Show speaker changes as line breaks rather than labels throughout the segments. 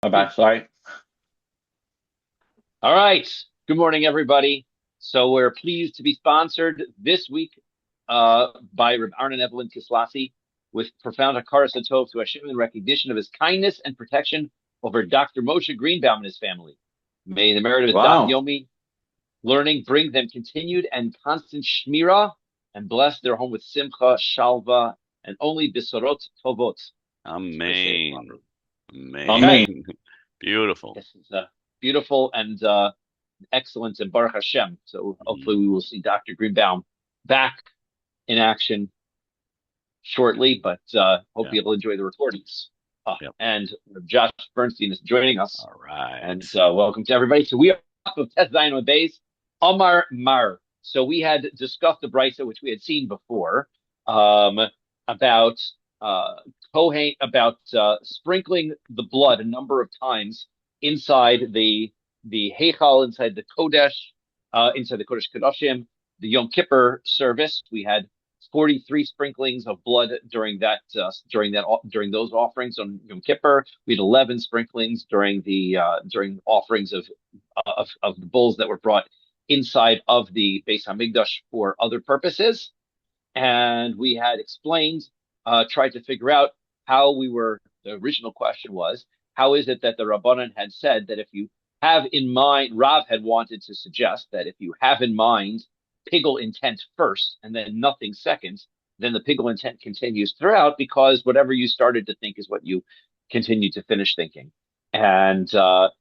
My bad, sorry.
All right. Good morning, everybody. So we're pleased to be sponsored this week by Reb Arnon Evelyn Kislasi with profound hakaras hatov to Hashem in recognition of his kindness and protection over Dr. Moshe Greenbaum and his family. May the merit of his Daf
Wow.
Yomi learning bring them continued and constant shmira and bless their home with simcha, shalva, and only bisorot tovot. So say it
Amen.
properly.
Amen.
Okay.
Amen. Beautiful.
This is beautiful and excellence in Baruch Hashem. So hopefully
Mhm.
we will see Dr. Greenbaum back in action shortly, but hope
Yeah.
you'll enjoy the recordings.
Yep.
And Josh Bernstein is joining us.
All right.
And welcome to everybody. So we are off of Tes Zion on base, Amar Mar. So we had discussed the brisa, which we had seen before, um, about uh, Kohen, about sprinkling the blood a number of times inside the Heichal, inside the Kodesh, inside the Kodesh Kodashim, the Yom Kippur service. We had 43 sprinklings of blood during those offerings on Yom Kippur. We had 11 sprinklings during offerings of the bulls that were brought inside of the Beis Hamikdash for other purposes. And we had explained, tried to figure out how we were. The original question was, how is it that the Rabbanan had said that if you have in mind, Rav had wanted to suggest that if you have in mind pigul intent first and then nothing second, then the pigul intent continues throughout because whatever you started to think is what you continue to finish thinking. And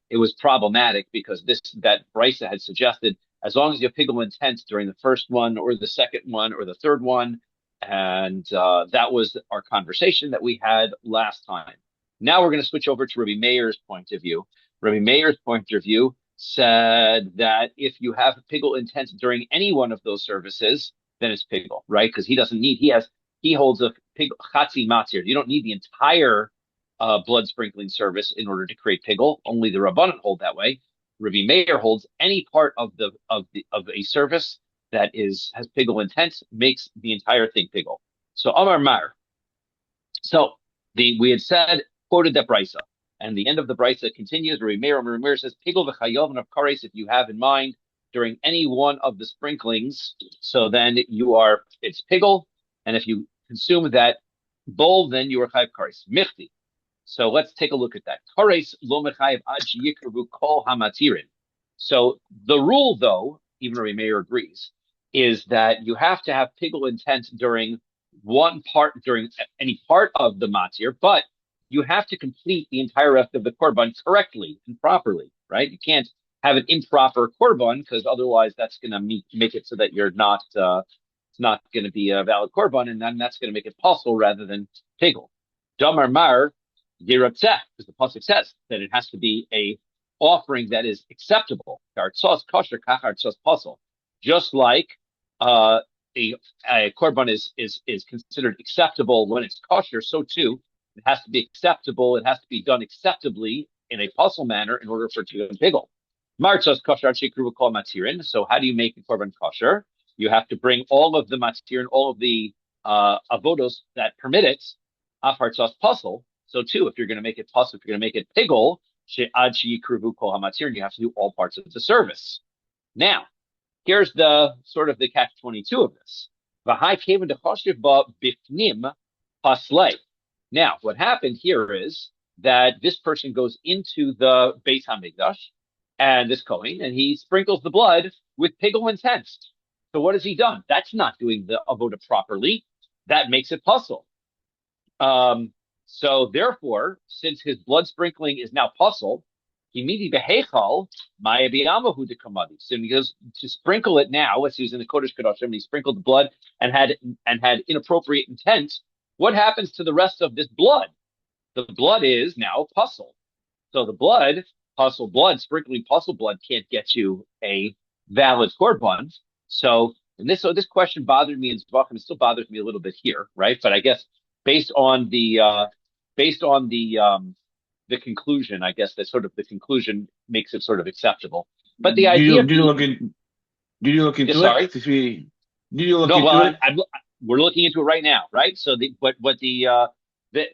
it was problematic because that Brisa had suggested as long as you have pigul intent during the first one or the second one or the third one. And that was our conversation that we had last time. Now we're going to switch over to Rabbi Meir's point of view. Rabbi Meir's point of view said that if you have pigul intent during any one of those services, then it's pigul, right? Because he holds a pig chatzi matzir. You don't need the entire blood sprinkling service in order to create pigul. Only the Rabbanan hold that way. Rabbi Meir holds any part of a service that has pigul intent makes the entire thing pigul. So Amar Mar. So we had said quoted that brisa, and the end of the brisa continues. Rabbi Meir says pigul v'chayov and of kares if you have in mind during any one of the sprinklings. So then it's pigul, and if you consume that bowl, then you are chayiv kares. Michti. So let's take a look at that. Kares lo mechayev ad sheyikrevu kol hamatirin. So the rule, though, even Rabbi Meir agrees, is that you have to have pigul intent during any part of the matir, but you have to complete the entire rest of the korban correctly and properly, right? You can't have an improper korban because otherwise that's going to make it so that it's not going to be a valid korban, and then that's going to make it possible rather than pigul. Damar mar Yiratzeh, because the pasuk says that it has to be a offering that is acceptable. Kosher, just like uh, a, a korban is considered acceptable when it's kosher, so too it has to be acceptable. It has to be done acceptably in a puzzle manner in order for it to be pigul. Martzos kosher shekruva kol matirin. So how do you make a korban kosher? You have to bring all of the matirin, all of the avodos that permit it, afartzos puzzle. So too, if you're going to make it puzzle, if you're going to make it pigul, she'ad sheyikruvu kol hamatirin, you have to do all parts of the service. Now, here's the sort of the catch 22 of this. Now, what happened here is that this person goes into the Beit Hamikdash and this Kohen, and he sprinkles the blood with pigul intent. So what has he done? That's not doing the avoda properly. That makes it puzzle. Um, so therefore, since his blood sprinkling is now puzzle, he midi behechal maya biyamahu de kamadi. So he goes to sprinkle it now, as he was in the Kodesh Kodashim, and he sprinkled the blood and had inappropriate intent. What happens to the rest of this blood? The blood is now puzzle. So the sprinkling puzzle blood can't get you a valid korban. So this question bothered me in Zvachim. It still bothers me a little bit here, right? But I guess based on the uh, based on the conclusion, I guess that sort of the conclusion makes it sort of acceptable. But the
Did
idea
you did you look
being,
in did you look
yeah,
into it
sorry,
to see? Did you look
no,
into it?
we're looking into it right now, right? So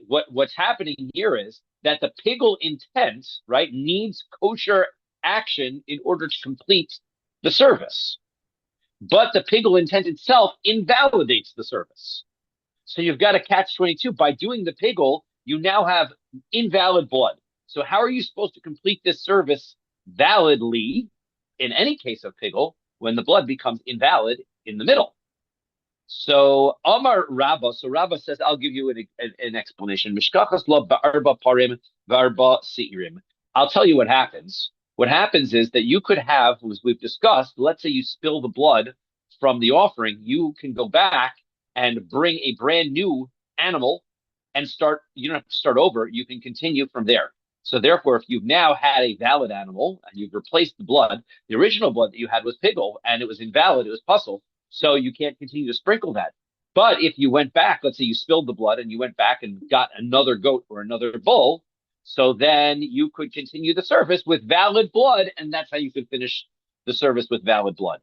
what's happening here is that the pigul intent, right, needs kosher action in order to complete the service. But the pigul intent itself invalidates the service. So you've got a catch-22. By doing the pigul, you now have invalid blood. So how are you supposed to complete this service validly in any case of pigul when the blood becomes invalid in the middle? So Amar Rabba, so Rabba says, I'll give you an explanation. Mishkachas lo ba'arba parim v'arba seirim. I'll tell you what happens. What happens is that you could have, as we've discussed, let's say you spill the blood from the offering, you can go back and bring a brand new animal and start, you don't have to start over, you can continue from there. So therefore, if you've now had a valid animal and you've replaced the blood, the original blood that you had was pigul and it was invalid, it was puzzle, so you can't continue to sprinkle that. But if you went back, let's say you spilled the blood and you went back and got another goat or another bull, so then you could continue the service with valid blood, and that's how you could finish the service with valid blood.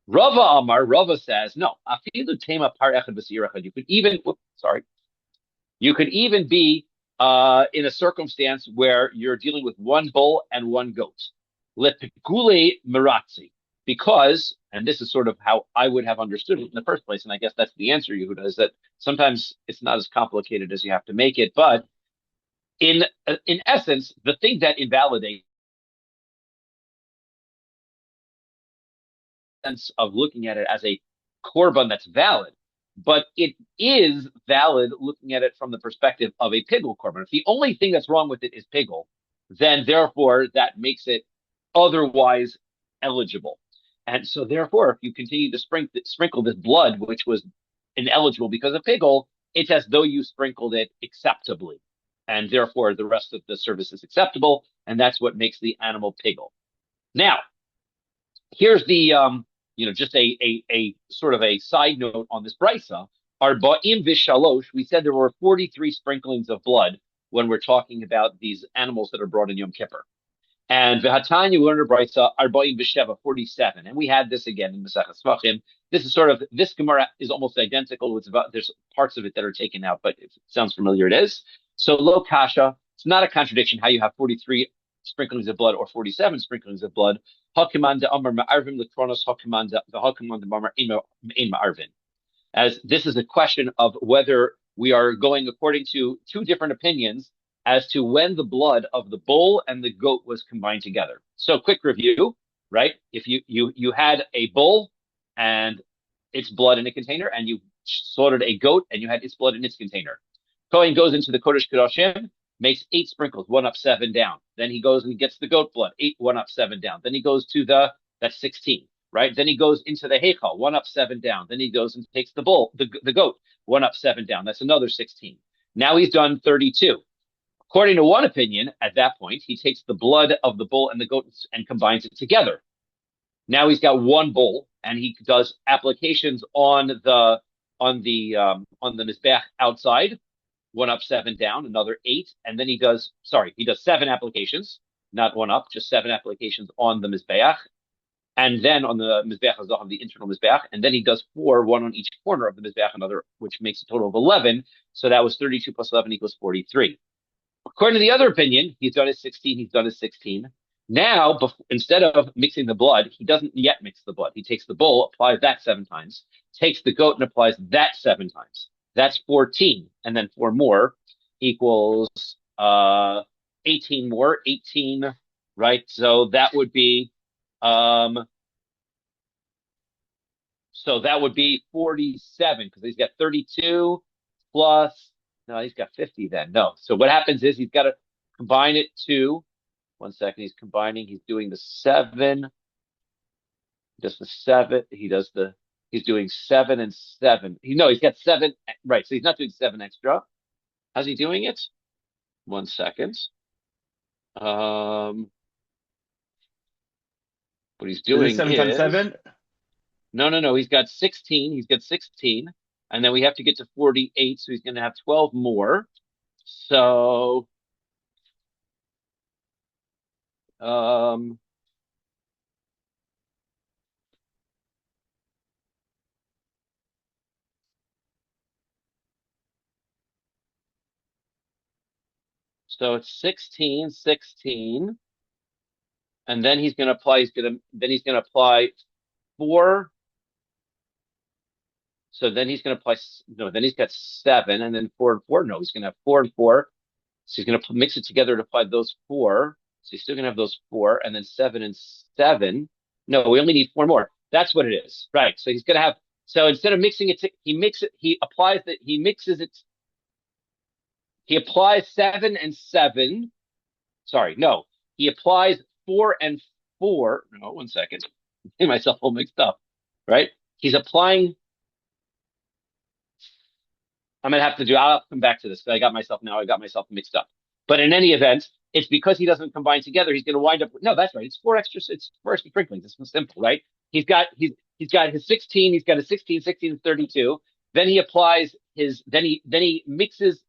Rava Amar, Rava says, no, afilu tema par echad v'sir echad. You could even, you could even be in a circumstance where you're dealing with one bull and one goat. Lepikule miratzi. Because, and this is sort of how I would have understood it in the first place, and I guess that's the answer, Yehuda, is that sometimes it's not as complicated as you have to make it, but in essence, the thing that invalidates the sense of looking at it as a korban that's valid, but it is valid looking at it from the perspective of a pigul korban. If the only thing that's wrong with it is pigul, then therefore that makes it otherwise eligible. And so therefore, if you continue to sprinkle this blood, which was ineligible because of pigul, it's as though you sprinkled it acceptably. And therefore, the rest of the service is acceptable. And that's what makes the animal pigul. Now, here's the, just a sort of a side note on this brisa. Arba'im v'shalosh, we said there were 43 sprinklings of blood when we're talking about these animals that are brought in Yom Kippur. And V'hatanya, we learned a brisa, Arba'im v'sheva, 47. And we had this again in Maseches Tvachim. This Gemara is almost identical. There's parts of it that are taken out, but if it sounds familiar, it is. So lo kasha, it's not a contradiction how you have 43 sprinklings of blood or 47 sprinklings of blood. Hakiman de amar ma'arvim lekronos hakiman de amar ein ma'arvin. As this is a question of whether we are going according to two different opinions as to when the blood of the bull and the goat was combined together. So quick review, right? If you had a bull and its blood in a container, and you slaughtered a goat and you had its blood in its container. Kohen goes into the Kodesh Kodashim, makes 8 sprinkles, 1 up, 7 down. Then he goes and he gets the goat blood, 8, 1 up, 7 down. Then he goes to that's 16, right? Then he goes into the Heichal, 1 up, 7 down. Then he goes and takes the bull, the goat, 1 up, 7 down. That's another 16. Now he's done 32. According to one opinion, at that point, he takes the blood of the bull and the goat and combines it together. Now he's got one bull, and he does applications on the mizbeach outside, 1 up, 7 down, another 8, and then he does 7 applications, not 1 up, just 7 applications on the mizbeach, and then on the mizbeach hazah, the internal mizbeach, and then he does 4, 1 on each corner of the mizbeach, another, which makes a total of 11. So that was 32 plus 11 equals 43. According to the other opinion, he's done his 16, he's done his 16. Now, instead of mixing the blood, he doesn't yet mix the blood. He takes the bull, applies that 7 times, takes the goat and applies that 7 times. That's 14. And then 4 more equals 18 more, 18, right? So that would be 47, because he's got 32 plus, no, he's got 50 then. No. So what happens is he's got to combine it to, 1 second, he's combining, he's doing the 7, does the 7, he's doing 7 and 7. He's got 7, right, so he's not doing 7 extra. How's he doing it? 1 second. What he's doing is
7 times 7?
No. He's got 16. He's got 16. And then we have to get to 48. So he's going to have 12 more. So, So it's 16, 16, and then he's going to apply. Then he's going to apply 4. So then he's going to apply. No, then he's got 7, and then 4 and 4. No, he's going to have 4 and 4. So he's going to mix it together to apply those 4. So he's still going to have those 4, and then 7 and 7. No, we only need 4 more. That's what it is, right? So he's going to have. So instead of mixing it, he applies that. He mixes it. He applies 7 and 7. Sorry, no. He applies 4 and 4. No, one second. I'm getting myself all mixed up, right? He's applying. I'll come back to this because I got myself mixed up. But in any event, it's because he doesn't combine together. He's going to wind up. No, that's right. It's 4 extra sprinklings. It's simple, right? He's got his 16. He's got a 16, 16, and 32. Then he applies then he mixes,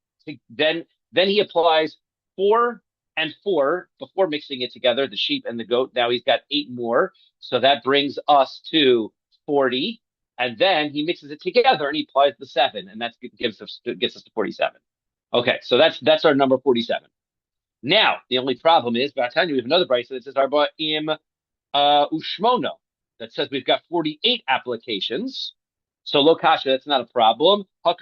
then he applies 4 and 4 before mixing it together, the sheep and the goat. Now he's got 8 more. So that brings us to 40. And then he mixes it together and he applies the 7, and that gets us to 47. Okay, so that's our number 47. Now, the only problem is, by the time we have another brisa that says Arba im Ushmono, that says we've got 48 applications. So Lokasha, that's not a problem. The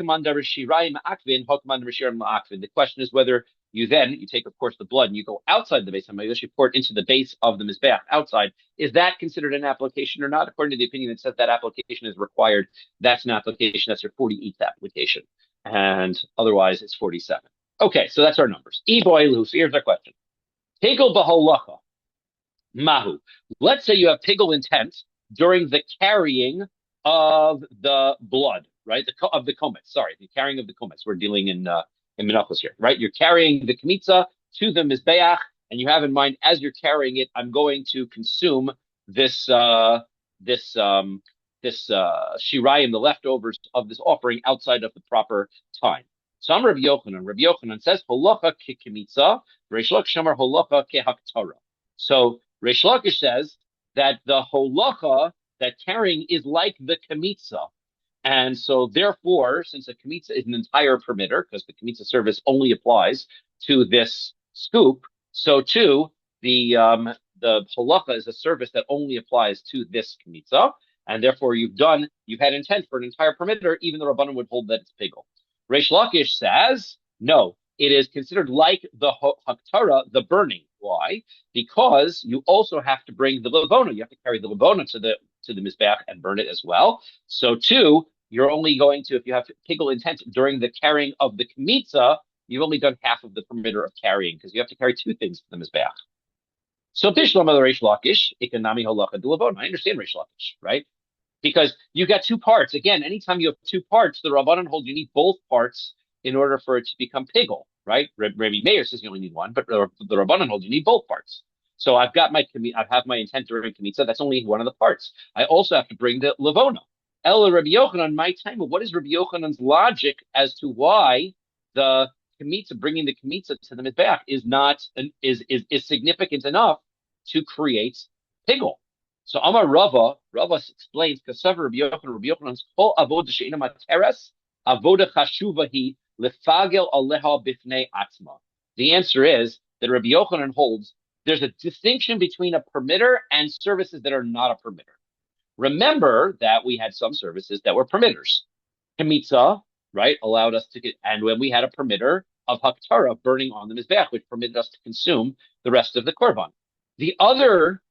question is whether you take, of course, the blood and you go outside the base HaMikdash, you pour it into the base of the Mizbeach outside. Is that considered an application or not? According to the opinion that says that application is required, that's an application. That's your 48th application. And otherwise, it's 47. Okay, so that's our numbers. So here's our question. Pigel b'holacha mahu. Let's say you have pigel intent during the carrying of the blood, right? Of the komets. Sorry, the carrying of the komets. We're dealing in Menachos here, right? You're carrying the kmitza to the mizbeach, and you have in mind as you're carrying it, I'm going to consume this shirayim, the leftovers of this offering outside of the proper time. So I'm Rabbi Yochanan. Rabbi Yochanan says holacha k'kmitza, Reish Lakish shamar holacha kehaktara. So Reish Lakish says that the holacha, that carrying, is like the kmitza. And so therefore, since a kmitza is an entire permitter, because the kmitza service only applies to this scoop, so too the holacha is a service that only applies to this kmitza, and therefore you've had intent for an entire permitter. Even the Rabbanan would hold that it's pigel. Reish Lakish says no, it is considered like the haktara, the burning. Why? Because you also have to bring the levona. You have to carry the levona to the mizbeach and burn it as well. So too, you're only going to, if you have pigel intent during the carrying of the kmitza, you've only done half of the permitter of carrying, because you have to carry 2 things to the mizbeach. So bishlam of the Reish Lakish, ikanami holacha de levona. I understand Reish Lakish, right? Because you got 2 parts. Again, anytime you have 2 parts, the Rabbanan hold you need both parts in order for it to become pigel, right? Rabbi Meir says you only need one, but the Rabbanan hold you need both parts. So I have my intent during kmitza. That's only one of the parts. I also have to bring the levona. El Rabbi Yochanan, my time. What is Rabbi Yochanan's logic as to why the kmitza, bringing the kmitza to the mizbeach, is significant enough to create pigel? So Amar Rava explains, Kasav Rabbi Yochanan's kol avoda she'ina materes avoda chashuvahi lefagel aleha bifnei atzma. The answer is that Rabbi Yochanan holds there's a distinction between a permitter and services that are not a permitter. Remember that we had some services that were permitters. Kmitza, right, allowed us to get, and when we had a permitter of haktara, burning on the mizbeach, which permitted us to consume the rest of the korban. The other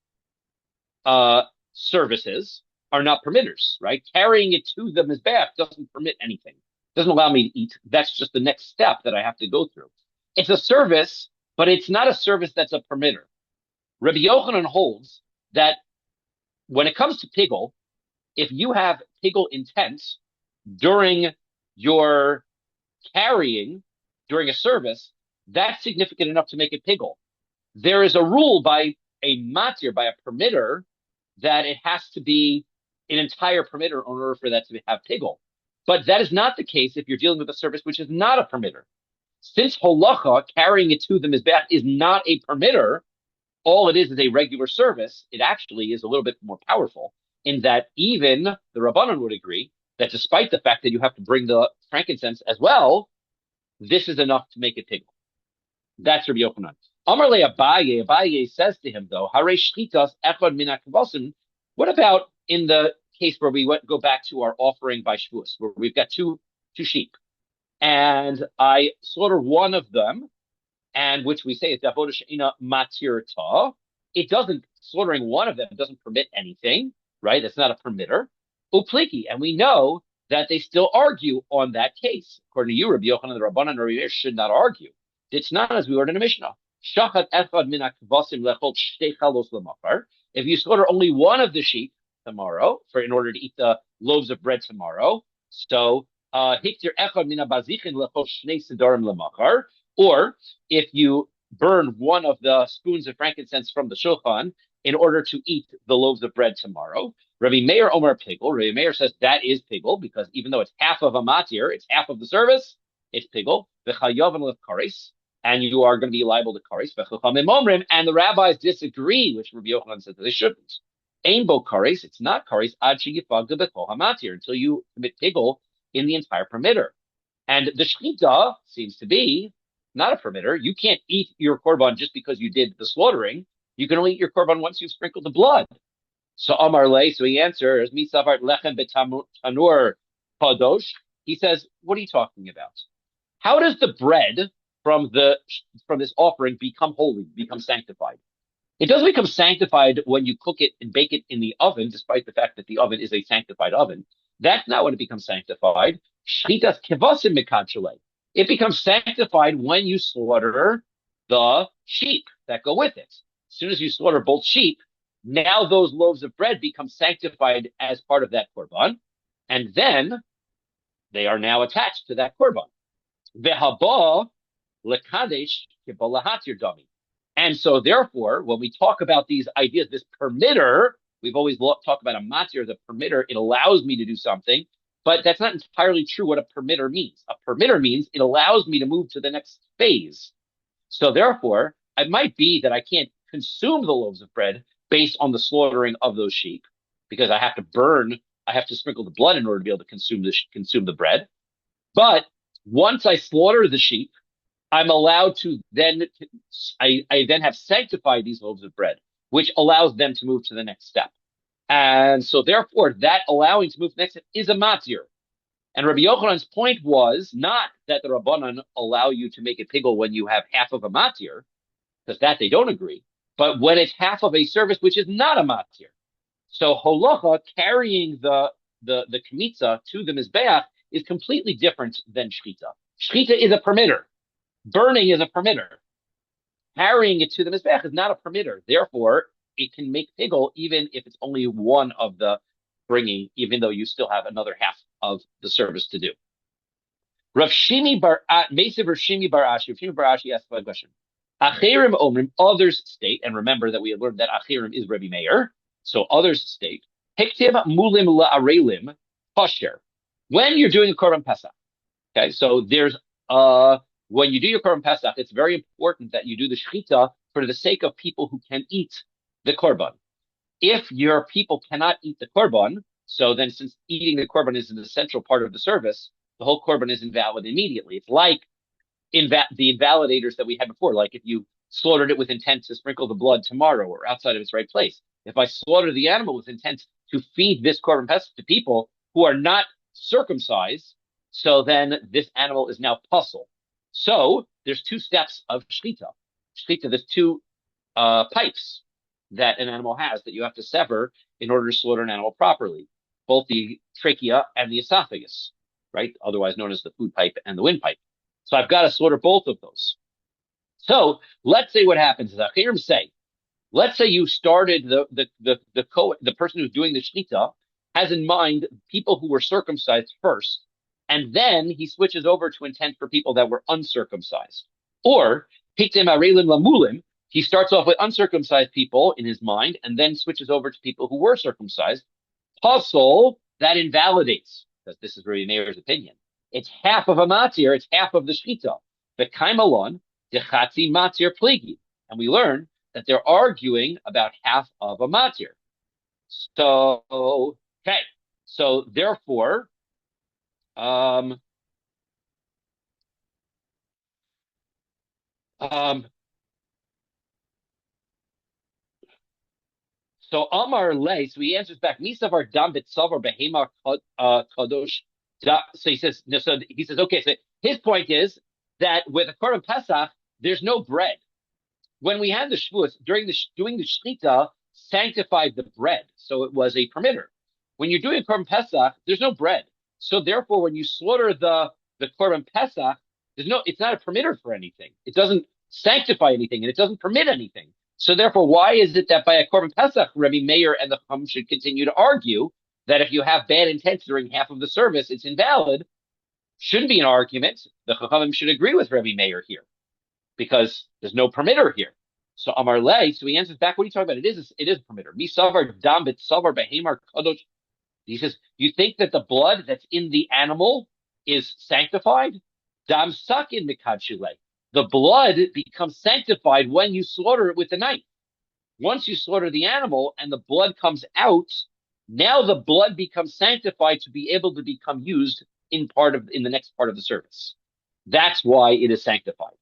services are not permitters, right? Carrying it to the mizbeach doesn't permit anything. Doesn't allow me to eat. That's just the next step that I have to go through. It's a service, but it's not a service that's a permitter. Rabbi Yochanan holds that when it comes to pigel, if you have pigel intent during your carrying, during a service, that's significant enough to make it pigel. There is a rule by a matir, by a permitter, that it has to be an entire permitter in order for that to have pigel. But that is not the case if you're dealing with a service which is not a permitter. Since holacha, carrying it to the mizbeach, is not a permitter, all it is a regular service. It actually is a little bit more powerful in that even the Rabbanan would agree that despite the fact that you have to bring the frankincense as well, this is enough to make it pigel. That's Rabbi Yochanan. Amar le Abaye. Abaye says to him though, Hare shchitas echad min hakavosim. What about in the case where we go back to our offering by Shavuos, where we've got two sheep, and I slaughter one of them, and which we say is avodah she'ina matirta. It doesn't slaughtering one of them doesn't permit anything, right? That's not a permitter. Upliki, and we know that they still argue on that case. According to you, Rabbi Yochanan, the Rabbanan, and Rabbi Meir should not argue. It's not as we learned in the Mishnah. Shachat echad min hakvasim lechol shtei chalos lemachar. If you slaughter only one of the sheep tomorrow, in order to eat the loaves of bread tomorrow, so hiktir echad min habazichin lechol shnei sedarim lemachar. Or if you burn one of the spoons of frankincense from the shulchan in order to eat the loaves of bread tomorrow. Rabbi Meir Omer Pigel. Rabbi Meir says that is Pigel because even though it's half of a matir, it's half of the service, it's Pigel. V'chayav and kares, and you are going to be liable to kares. V'chachamim omrim, and the rabbis disagree, which Rabbi Yochanan said that they shouldn't. Ein bo kares, it's not kares ad sheyifagda b'kol hamatir, until you commit Pigel in the entire permitter. And the shechita seems to be not a permitter. You can't eat your korban just because you did the slaughtering. You can only eat your korban once you've sprinkled the blood. So Amar Le, so he answers, Misavar lechem betanur kadosh. He says, what are you talking about? How does the bread from this offering become holy, become sanctified? It doesn't become sanctified when you cook it and bake it in the oven, despite the fact that the oven is a sanctified oven. That's not when it becomes sanctified. Shchitas kevasim mikachale. It becomes sanctified when you slaughter the sheep that go with it. As soon as you slaughter both sheep, now those loaves of bread become sanctified as part of that korban, and then they are now attached to that korban. Vehaba lekadesh kibalahatir dami. And so, therefore, when we talk about these ideas, this permitter, we've always talked about a matir, the permitter, it allows me to do something, but that's not entirely true what a permitter means. A permitter means it allows me to move to the next phase. So, therefore, it might be that I can't consume the loaves of bread based on the slaughtering of those sheep, because I have to sprinkle the blood in order to be able to consume the bread. But once I slaughter the sheep, I'm allowed to then, I then have sanctified these loaves of bread, which allows them to move to the next step. And so therefore, that allowing to move to the next step is a matir. And Rabbi Yochanan's point was not that the Rabbanan allow you to make a pigel when you have half of a matir, because that they don't agree, but when it's half of a service which is not a matir. So holacha, carrying the kmitza to the mizbeach, is completely different than shchita. Shchita is a permitter. Burning is a permitter. Carrying it to the mizbeach is not a permitter. Therefore, it can make pigel even if it's only one of the bringing, even though you still have another half of the service to do. Rav Shimi bar Ashi asked a question. Achirim omrim, others state, and remember that we had learned that Achirim is Rabbi Meir, so others state, Hektiv mulim la'arelim kosher. When you're doing a korban pesach, okay, so there's when you do your korban pesach, it's very important that you do the shechita for the sake of people who can eat the korban. If your people cannot eat the korban, so then since eating the korban is an essential part of the service, the whole korban is invalid immediately. It's like the invalidators that we had before, like if you slaughtered it with intent to sprinkle the blood tomorrow or outside of its right place. If I slaughter the animal with intent to feed this korban pesach to people who are not circumcised, so then this animal is now puzzle. So there's two steps of shechita. Shechita, there's two pipes that an animal has that you have to sever in order to slaughter an animal properly, both the trachea and the esophagus, right? Otherwise known as the food pipe and the windpipe. So I've got to slaughter both of those. So let's say what happens is Achirim say, let's say you started the person who's doing the shechita has in mind people who were circumcised first, and then he switches over to intent for people that were uncircumcised. Or Piktem Arelim Lamulim, he starts off with uncircumcised people in his mind, and then switches over to people who were circumcised. Puzzle, that invalidates, because this is Rabbi Meir's opinion. It's half of a matir, it's half of the shechita. The kaimalon, dechatzi matir pligi. And we learn that they're arguing about half of a matir. So, okay. So therefore, Um, so Amar Lay, so he answers back, Misavar Dam Bitsavar Behema Kadosh. So he says, no, so he says, okay, so his point is that with a Korban Pesach, there's no bread. When we had the Shavuos, doing the Shechita sanctified the bread, so it was a permitter. When you're doing a Korban Pesach, there's no bread. So therefore, when you slaughter the Korban Pesach, it's not a permitter for anything. It doesn't sanctify anything, and it doesn't permit anything. So therefore, why is it that by a Korban Pesach, Rabbi Meir and the Chum should continue to argue that if you have bad intent during half of the service, it's invalid? Shouldn't be an argument. The Chachamim should agree with Rabbi Meir here because there's no permitter here. So Amar Lay, so he answers back, what are you talking about? It is a permitter. Mi savar dam bit savar behemar kadosh. He says, you think that the blood that's in the animal is sanctified? Dam sakin mikadshile. The blood becomes sanctified when you slaughter it with the knife. Once you slaughter the animal and the blood comes out, now the blood becomes sanctified to be able to become used in the next part of the service. That's why it is sanctified.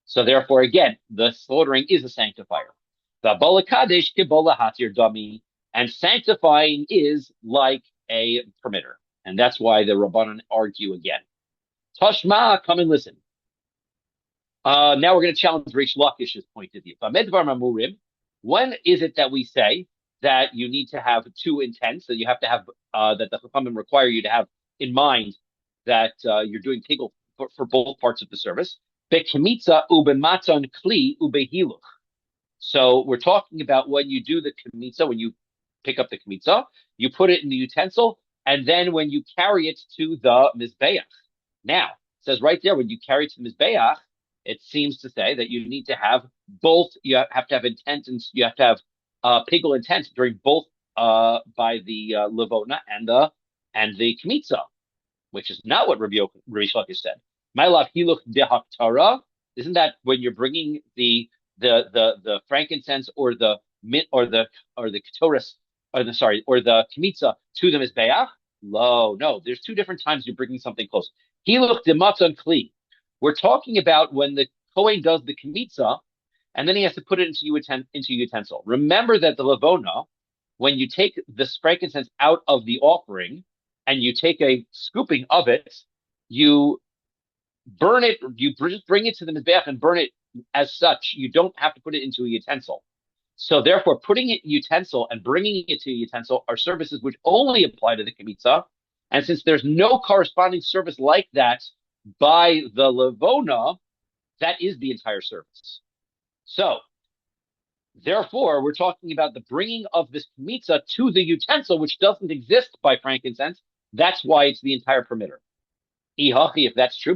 So therefore, again, the slaughtering is a sanctifier. The bola kadesh kibola hatir dami, and sanctifying is like a permitter, and that's why the Rabbanan argue again. Tashma, come and listen. Now we're going to challenge Reish Lakish's point of view. When is it that we say that you need to have two intents, that you have to have that the Chachamim require you to have in mind that you're doing tigul for both parts of the service? Bekemitza ubematzon kli ubehiluch. So we're talking about when you do the kemitza, when you pick up the kemitza, you put it in the utensil, and then when you carry it to the mizbeach. Now, it says right there, when you carry it to the mizbeach, it seems to say that you need to have both. You have to have intent, and you have to have pigul intent during both by the levona and the kemitza, which is not what Rabbi Shlakish said. My love, hiluch dehaktara. Isn't that when you're bringing the frankincense or the mint or the ketoris or the kemitza to the mizbeach? No. There's two different times you're bringing something close. Hiluch dematzon kli. We're talking about when the Kohen does the kemitza, and then he has to put it into utensil. Remember that the levona, when you take the frankincense out of the offering and you take a scooping of it, you burn it, you just bring it to the mizbeach and burn it as such. You don't have to put it into a utensil. So therefore, putting it in utensil and bringing it to a utensil are services which only apply to the kemitza. And since there's no corresponding service like that by the levona, that is the entire service. So therefore, we're talking about the bringing of this kemitza to the utensil, which doesn't exist by frankincense. That's why it's the entire permitter. If that's true,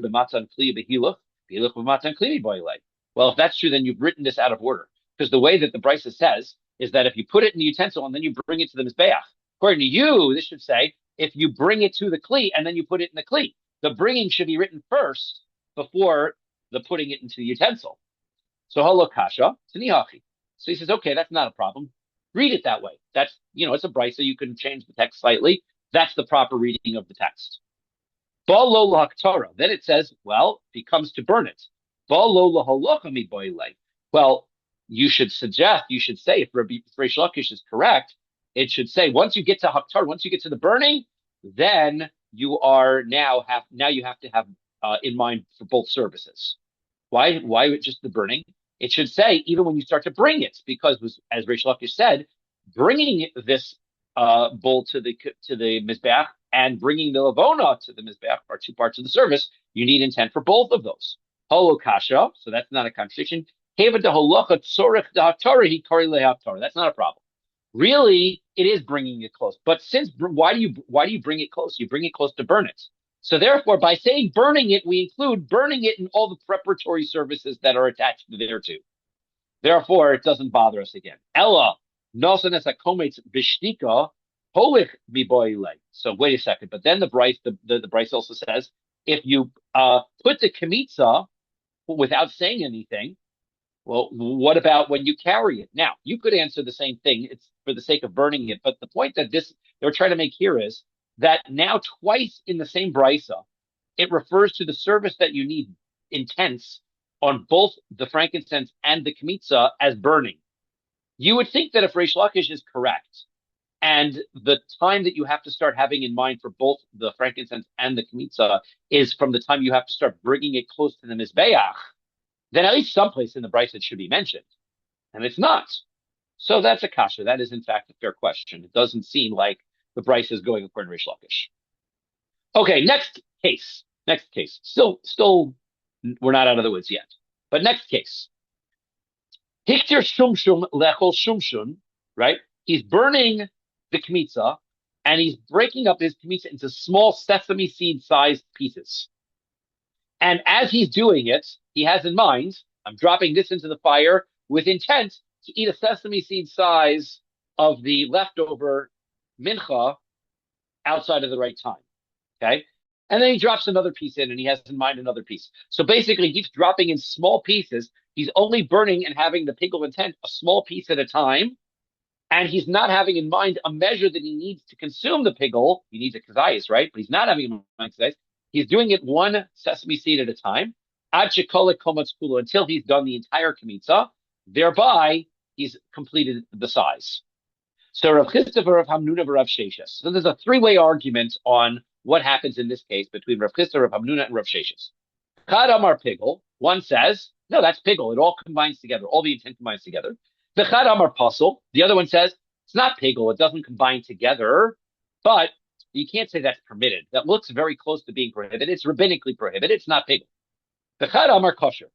well, if that's true, then you've written this out of order. Because the way that the Brisa says is that if you put it in the utensil and then you bring it to the Mizbeach, according to you, this should say, if you bring it to the Kli and then you put it in the Kli, the bringing should be written first before the putting it into the utensil. So halo kasha, tanihachi. So he says, okay, that's not a problem. Read it that way. That's, it's a Brisa. You can change the text slightly. That's the proper reading of the text. Then it says, well, he comes to burn it. Well, you should say, if Reish Lakish is correct, it should say, once you get to Haktar, once you get to the burning, then you have to have in mind for both services. Why just the burning? It should say, even when you start to bring it, because as Reish Lakish said, bringing this bull to the Mizbeach and bringing the Levona to the Mizbeach are two parts of the service. You need intent for both of those. Holo kasha, so that's not a contradiction. That's not a problem. Really, it is bringing it close. But why do you bring it close? You bring it close to burn it. So therefore, by saying burning it, we include burning it in all the preparatory services that are attached thereto. Therefore, it doesn't bother us again. Ella, nosanes akometz bishtika, holich miboile. So wait a second. But then the Bryce also says, if you put the kemitza without saying anything, well, what about when you carry it? Now, you could answer the same thing. It's for the sake of burning it. But the point that they're trying to make here is that now twice in the same brisa, it refers to the service that you need intense on both the frankincense and the kmitza as burning. You would think that if Reish Lakish is correct, and the time that you have to start having in mind for both the frankincense and the kmitza is from the time you have to start bringing it close to the mizbeach, then at least someplace in the brisa it should be mentioned, and it's not. So that's a kasha. That is in fact a fair question. It doesn't seem like the brisa is going according to Reish Lakish. Okay, next case. Next case. Still, we're not out of the woods yet. But next case. Hiktir shumshum lechol shumshun, right? He's burning the kmitza, and he's breaking up his kmitza into small sesame seed sized pieces. And as he's doing it, he has in mind, I'm dropping this into the fire with intent to eat a sesame seed size of the leftover mincha outside of the right time. Okay. And then he drops another piece in and he has in mind another piece. So basically, he's dropping in small pieces. He's only burning and having the pigul intent a small piece at a time. And he's not having in mind a measure that he needs to consume the pigul. He needs a kazayas, right? But he's not having in mind kazayas. He's doing it one sesame seed at a time. Ad shekolik komatz kula, until he's done the entire kmitza. Thereby, he's completed the size. So Rav Chisda, Rav Hamnuna, Rav Sheshes. So there's a three-way argument on what happens in this case between Rav Chisda, Rav Hamnuna, and Rav Sheshes. Chad Amar Pigul. One says, no, that's Pigul. It all combines together. All the intent combines together. The Chad Amar Pasul. The other one says, it's not Pigul. It doesn't combine together. But you can't say that's permitted. That looks very close to being prohibited. It's rabbinically prohibited. It's not Pigul. The Chad Amar Kosher.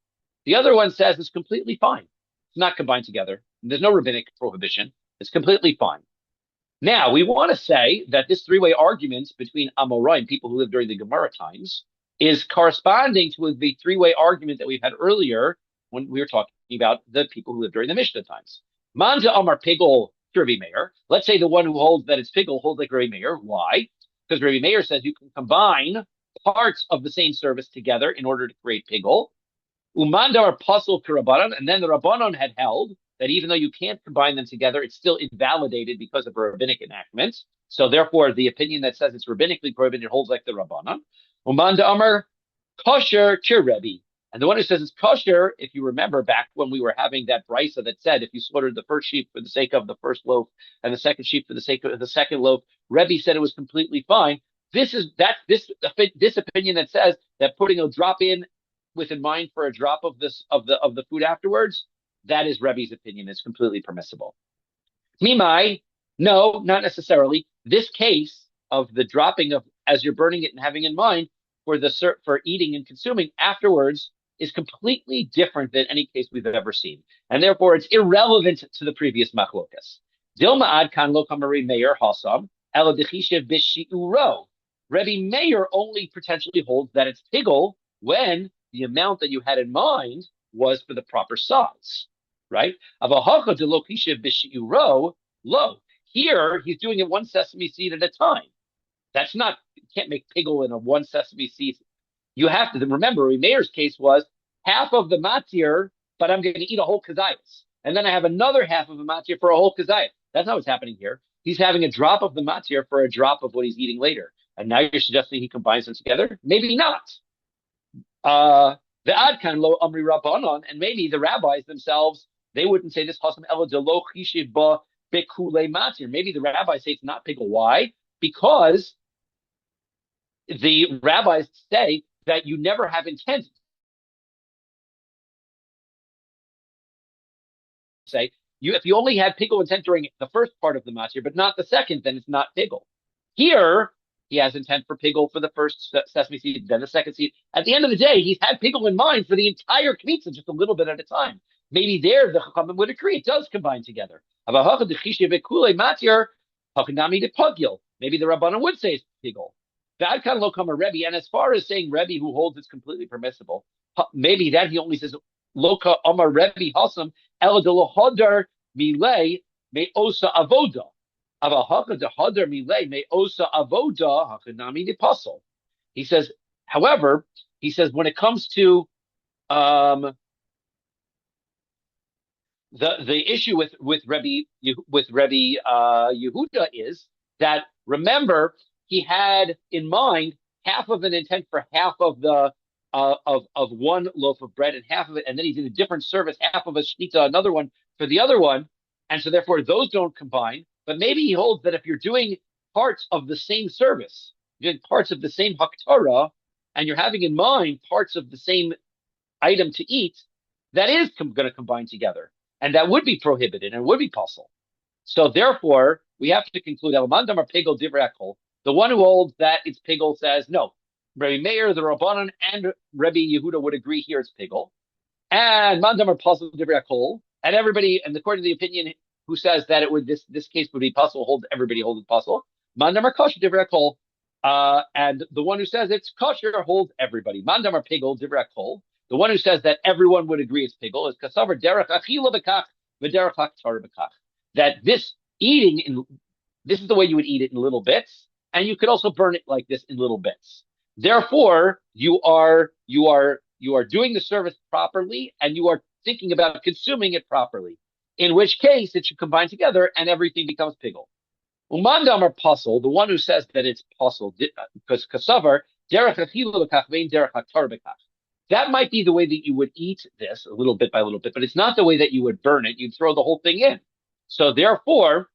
The other one says it's completely fine. It's not combined together. There's no rabbinic prohibition. It's completely fine. Now, we want to say that this three-way argument between Amoraim, people who lived during the Gemara times, is corresponding to the three-way argument that we've had earlier when we were talking about the people who lived during the Mishnah times. Manja Amar Pigul to Rabbi Meir. Let's say the one who holds that it's Pigul holds like Rabbi Meir. Why? Because Rabbi Meir says you can combine parts of the same service together in order to create Pigul. Umandar Pasul to Rabbanon, and then the Rabbanon had held that even though you can't combine them together, it's still invalidated because of a rabbinic enactment. So therefore, the opinion that says it's rabbinically prohibited holds like the Rabbanon. Umanda Amar kosher to Rebbe. And the one who says it's kosher, if you remember back when we were having that brisa that said if you slaughtered the first sheep for the sake of the first loaf and the second sheep for the sake of the second loaf, Rebbe said it was completely fine. This opinion that says that putting a drop in with in mind for a drop of the food afterwards, that is Rebbe's opinion. It's completely permissible. Mimai, no, not necessarily. This case of the dropping of as you're burning it and having in mind for eating and consuming afterwards is completely different than any case we've ever seen, and therefore it's irrelevant to the previous machlokas. Dilma ad kan lo kamari meir hasam ela dechishev b'shiuro. Rebbe Meir only potentially holds that it's pigul when the amount that you had in mind was for the proper size, right? Lo. Here, he's doing it one sesame seed at a time. That's not, you can't make pigul in a one sesame seed. You have to remember, Meir's case was half of the matir, but I'm going to eat a whole kazayas. And then I have another half of the matir for a whole kazayas. That's not what's happening here. He's having a drop of the matir for a drop of what he's eating later. And now you're suggesting he combines them together? Maybe not. The adkan lo amri rabbanon, and maybe the rabbis themselves, they wouldn't say this chasam ela de lo chishiv ba bekule matir. Maybe the rabbis say it's not pigul. Why? Because the rabbis say that you never have intent. Say if you only had pigul intent during the first part of the matir, but not the second, then it's not pigul. Here, he has intent for pigul for the first sesame seed, then the second seed. At the end of the day, he's had pigul in mind for the entire kmitza, just a little bit at a time. Maybe there the chachamim would agree it does combine together. Maybe the Rabbanan would say it's pigul. And as far as saying Rebbe who holds it's completely permissible, maybe that he only says Loka Amar Rebbe Hasam El de Lohodar Milei Me Osa Avoda. He says, however, he says when it comes to the issue with Rabbi Yehuda is that remember he had in mind half of an intent for half of the of one loaf of bread and half of it, and then he did a different service, half of a shnita, another one for the other one, and so therefore those don't combine. But maybe he holds that if you're doing parts of the same service, you're doing parts of the same haktarah, and you're having in mind parts of the same item to eat, that is going to combine together, and that would be prohibited and would be possible. So therefore, we have to conclude Elamandam or Pigel Divrakol. The one who holds that it's Pigel says no. Rabbi Meir, the Rabbanan, and Rabbi Yehuda would agree here it's Pigel. And Mandam or Puzzle Divrakol. And everybody, and according to the opinion who says that it would this case would be puzzle, hold everybody holds puzzle. Mandam or Kosher Divrakol. And the one who says it's kosher holds everybody. Mandam or Pigel Divrakol. The one who says that everyone would agree it's Pigel is Kasavar Derech Achila Bekach V'Derech Haktar Bekach. That this this is the way you would eat it in little bits, and you could also burn it like this in little bits. Therefore, you are doing the service properly, and you are thinking about consuming it properly. In which case, it should combine together, and everything becomes pigel. Umandam or puzzle, the one who says that it's puzzle, because kasavar derech achilu bekach vein derech haktar bekach. That might be the way that you would eat this, a little bit by little bit, but it's not the way that you would burn it. You'd throw the whole thing in. So therefore,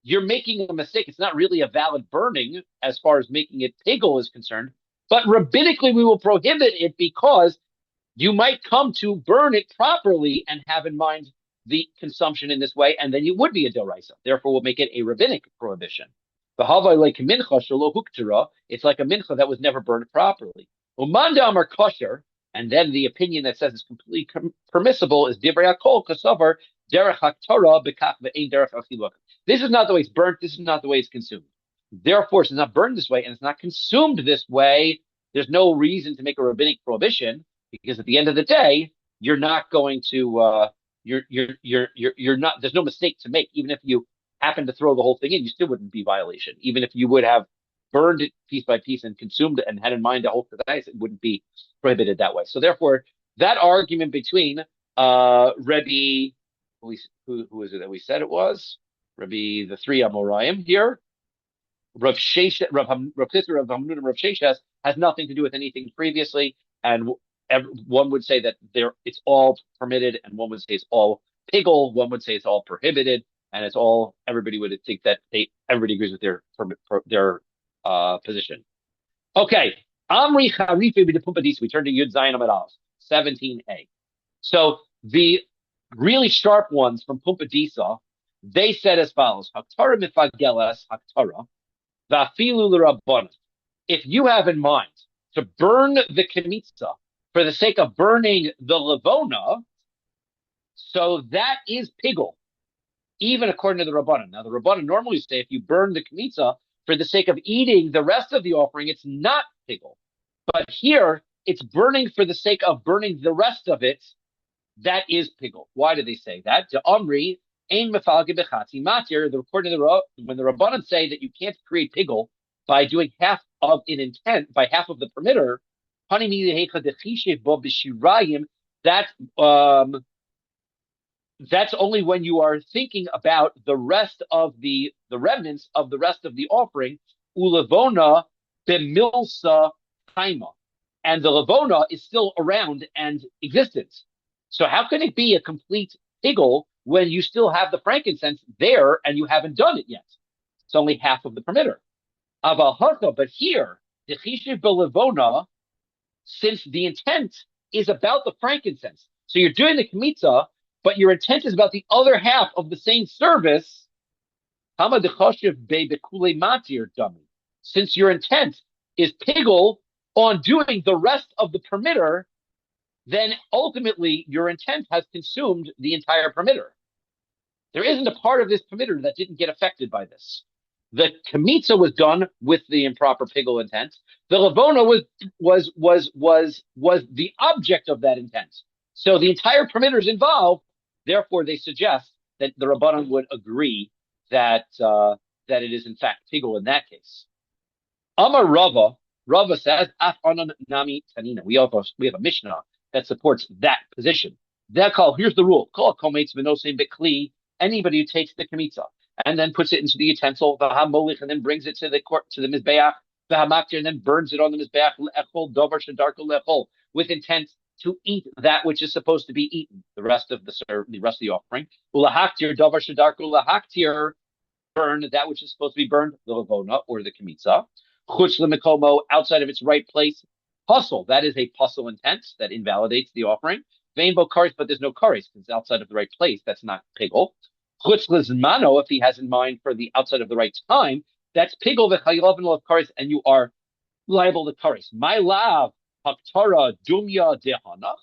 you're making a mistake. It's not really a valid burning as far as making it pigel is concerned. But rabbinically, we will prohibit it because you might come to burn it properly and have in mind the consumption in this way, and then it would be a deraisa. Therefore, we'll make it a rabbinic prohibition. It's like a mincha that was never burned properly. Umandam or kosher, and then the opinion that says it's completely permissible is divrei hakol kasavar derech haktorah bekach ve'ein derech achiluk. This is not the way it's burnt. This is not the way it's consumed. Therefore, it's not burned this way and it's not consumed this way. There's no reason to make a rabbinic prohibition because at the end of the day, you're not going to. You're not. There's no mistake to make. Even if you happen to throw the whole thing in, you still wouldn't be violation. Even if you would have burned it piece by piece and consumed it and had in mind a whole kedais, it wouldn't be prohibited that way. So therefore, that argument between Rabbi, who is it that we said it was? Rabbi, the three Amoraim here, Rav Sheshes, Rav Chizra, Rav Hamnun, and Rav Sheshes has nothing to do with anything previously, and one would say that it's all permitted, and one would say it's all pigel, one would say it's all prohibited, and it's all, everybody would think that everybody agrees with their position. Okay, Amri Charife b'depumpadis. We turn to Yud Zayin Amud Aleph 17a. So the really sharp ones from Pumpadisa, they said as follows: Haktara mifagelas haktara, vafilu l'rabbanan. If you have in mind to burn the kemitza for the sake of burning the levona, so that is pigel, even according to the rabbanan. Now the rabbanan normally say if you burn the kemitza for the sake of eating the rest of the offering, it's not pigel. But here, it's burning for the sake of burning the rest of it. That is pigel. Why do they say that? To Amri, ein mefalge bechatzi matir. According to when the Rabbanan say that you can't create pigel by doing half of an intent, by half of the permitter, that's only when you are thinking about the rest of the remnants of the rest of the offering, ulevona bemilsa taima, and the levona is still around and existent. So how can it be a complete pigel when you still have the frankincense there and you haven't done it yet? It's only half of the permitter. But here, the chishiv belevona, since the intent is about the frankincense, so you're doing the kemitza, but your intent is about the other half of the same service. Since your intent is pigel on doing the rest of the permitter, then ultimately your intent has consumed the entire permitter. There isn't a part of this permitter that didn't get affected by this. The kemitza was done with the improper pigel intent. The levona was the object of that intent. So the entire permitter is involved. Therefore, they suggest that the Rabbanan would agree that it is in fact pigel in that case. Amar Rava says, Af anan nami tanina. We have a Mishnah that supports that position. Here's the rule: Kol kometz v'nosein bekli. Anybody who takes the kemitza and then puts it into the utensil, v'hamolich, and then brings it to the mizbeach, v'hamaktir, and then burns it on the mizbeach, le'echol davar shedarko le'echol. with intent to eat that which is supposed to be eaten, the rest of the offering. Ulahaktir davar shadarku ulahaktir, burn that which is supposed to be burned, the lavona or the kmitza. Chutz lemikomo, outside of its right place. Puzzle, that is a puzzle intent that invalidates the offering. Vainbo kares, but there's no kares because it's outside of the right place. That's not pigel. Chutz lezmano, if he has in mind for the outside of the right time, that's pigel v'chayalavin of kares, and you are liable to kares. My lav haktara dumya dehanach.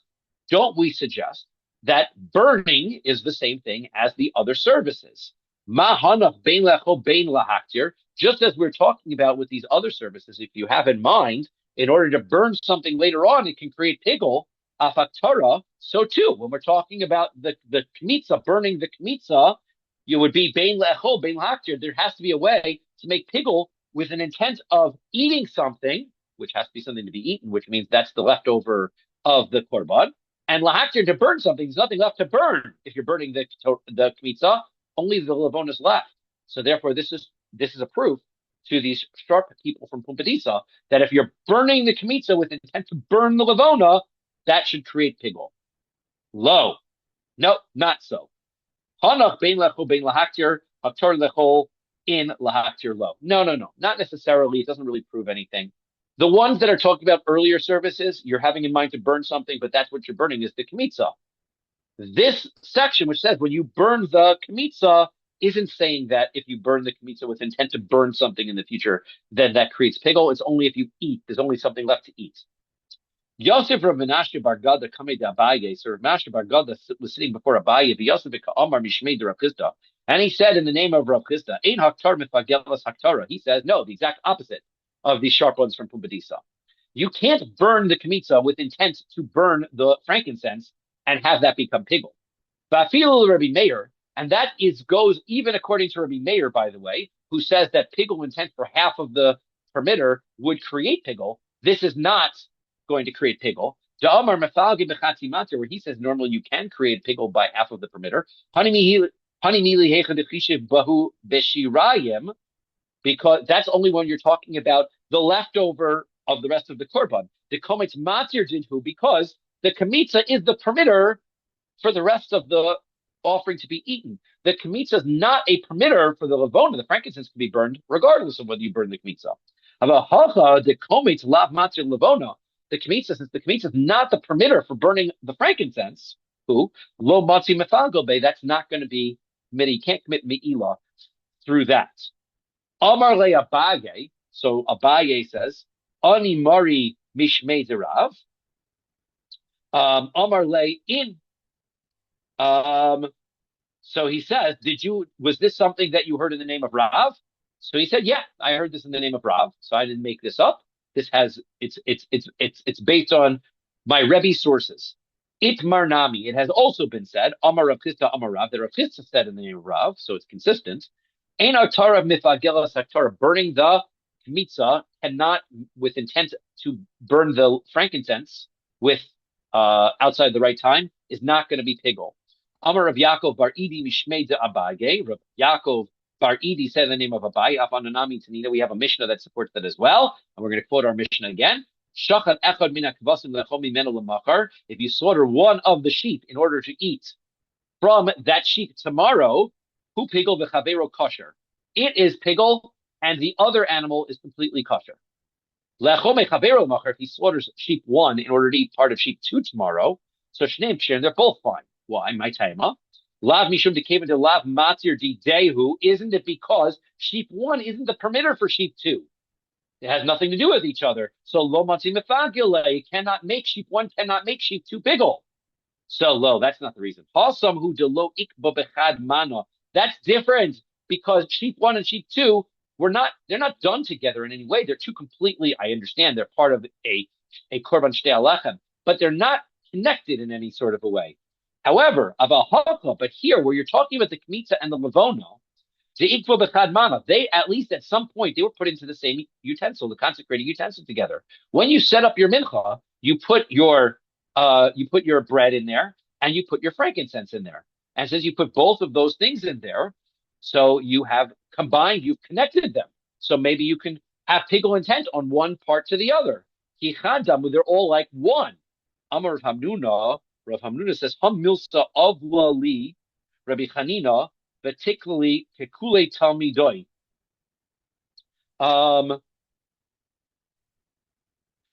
Don't we suggest that burning is the same thing as the other services? Mahanach bein lecho bein lahaktir. Just as we're talking about with these other services, if you have in mind, in order to burn something later on, it can create pigel, afaktara. So too, when we're talking about the kmitza, burning the kmitza, you would be bein lecho bein lahaktir. There has to be a way to make pigel with an intent of eating something, which has to be something to be eaten, which means that's the leftover of the korban. And lahaktir, to burn something, there's nothing left to burn if you're burning the kmitza. Only the lavon is left. So therefore, this is a proof to these sharp people from Pumbedisa that if you're burning the kmitza with intent to burn the lavona, that should create pigol. Lo, no, not so. Hanach bein lecho bein lahaktir haktor lechol in lahaktir lo. No, not necessarily. It doesn't really prove anything. The ones that are talking about earlier services, you're having in mind to burn something, but that's what you're burning is the kmitza. This section, which says when you burn the kmitza, isn't saying that if you burn the kmitza with intent to burn something in the future, then that creates pigol. It's only if you eat. There's only something left to eat. Yosef Rav Menachos bar Gada kamei de Abaye. So Rav Menachos bar Gada was sitting before Abaye. Yosef ka'amar mishmei de Rav Chisda, and he said in the name of Rav Chisda, "Ein haktar mifagelas haktara." He says, no, the exact opposite of these sharp ones from Pumbedisa. You can't burn the kmitza with intent to burn the frankincense and have that become pigol. Vafilu Rabbi Meir, and that goes even according to Rabbi Meir, by the way, who says that pigol intent for half of the permitter would create pigol. This is not going to create pigol. Da'amar mefalgi b'chatzi matir, where he says normally you can create pigol by half of the permitter. Because that's only when you're talking about the leftover of the rest of the korban. The kometz matir dinhu, because the kmitza is the permitter for the rest of the offering to be eaten. The kmitza is not a permitter for the lavona. The frankincense can be burned regardless of whether you burn the kmitza. The kometz lav matir lavona. The kmitza, since the kmitza is not the permitter for burning the frankincense, who lo matzi mefalgobe, that's not going to be midi. You can't commit me'ilah through that. Amar le Abaye. So Abaye says, Ani mari mishmei derav. Amar le in. So he says, was this something that you heard in the name of Rav? So he said, yeah, I heard this in the name of Rav. So I didn't make this up. It's based on my Rebbe sources. Itmar nami. It has also been said, Amar Rav Chisda Amar Rav, that Rav Chisda said in the name of Rav, so it's consistent. Ein atara mifagelas haktara, burning the kmitza cannot, with intent to burn the frankincense with outside the right time, is not going to be pigol. Amar Rav Yaakov bar Idi mishmei de Abaye. Rav Yaakov bar Idi said the name of Abaye. Afananami Tanina. We have a Mishnah that supports that as well, and we're going to quote our Mishnah again. Shachat echad min hakvasim lechom mimenu lemachar. If you slaughter one of the sheep in order to eat from that sheep tomorrow, hu pigol v'chavero kosher. It is pigol, and the other animal is completely kosher. Lechome chavero lemachar. If he slaughters sheep one in order to eat part of sheep two tomorrow, so shneim ksherim, they're both fine. Why? My taima. Lav mishum dekevin de lav matir di dehu. Isn't it because sheep one isn't the permitter for sheep two? It has nothing to do with each other. So lo matir mefagile cannot make sheep one, cannot make sheep two pigol. So lo, that's not the reason. Hasam hu de lo ikba bechad mana. That's different because sheep one and sheep two they're not done together in any way. They're two completely, I understand they're part of a korban shtei alechem, but they're not connected in any sort of a way. However, but here where you're talking about the kmitza and the lavona, the ikva b'chad mana, they at least at some point they were put into the same utensil, the consecrated utensil together. When you set up your mincha, you put your bread in there and you put your frankincense in there. And since you put both of those things in there, so you have combined, you've connected them. So maybe you can have pigol intent on one part to the other. They're all like one. Amar Rav Hamnuna says, Ham milsa avla li, Rabbi Chanina, particularly kekule talmidoi. Um,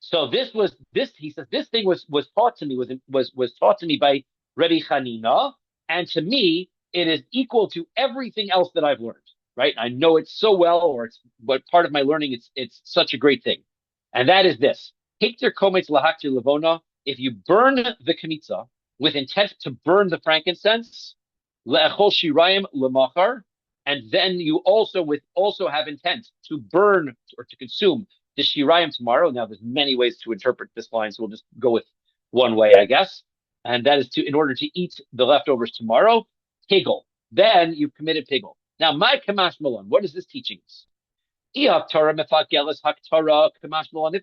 so he says this thing was taught to me was taught to me by Rabbi Chanina, and to me it is equal to everything else that I've learned. Right? I know it so well, or it's but part of my learning. It's such a great thing, and that is this: Hikter kometz lahaktir levona. If you burn the kmitza with intent to burn the frankincense, le'echol shirayim lemachar, and then you also have intent to burn or to consume the shirayim tomorrow. Now, there's many ways to interpret this line, so we'll just go with one way, I guess, and that is in order to eat the leftovers tomorrow, pigel. Then you've committed pigel. Now, my kamash malon, what is this teaching us? If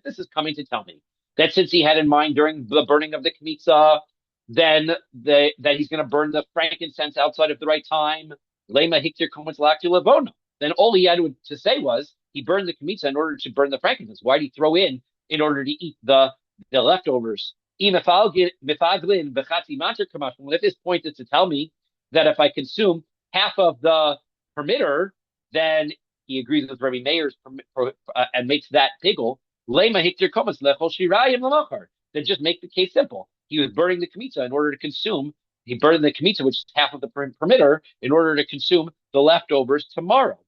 this is coming to tell me that since he had in mind during the burning of the kmitza, then that he's going to burn the frankincense outside of the right time, then all he had to say was he burned the kmitza in order to burn the frankincense. Why did he throw in order to eat the leftovers? If this point is to tell me that if I consume half of the permitter, then he agrees with Rabbi Meir's and makes that pigel. Then just make the case simple. He was burning the kmitza in order to consume. He burned the kmitza, which is half of the permitter, in order to consume the leftovers tomorrow.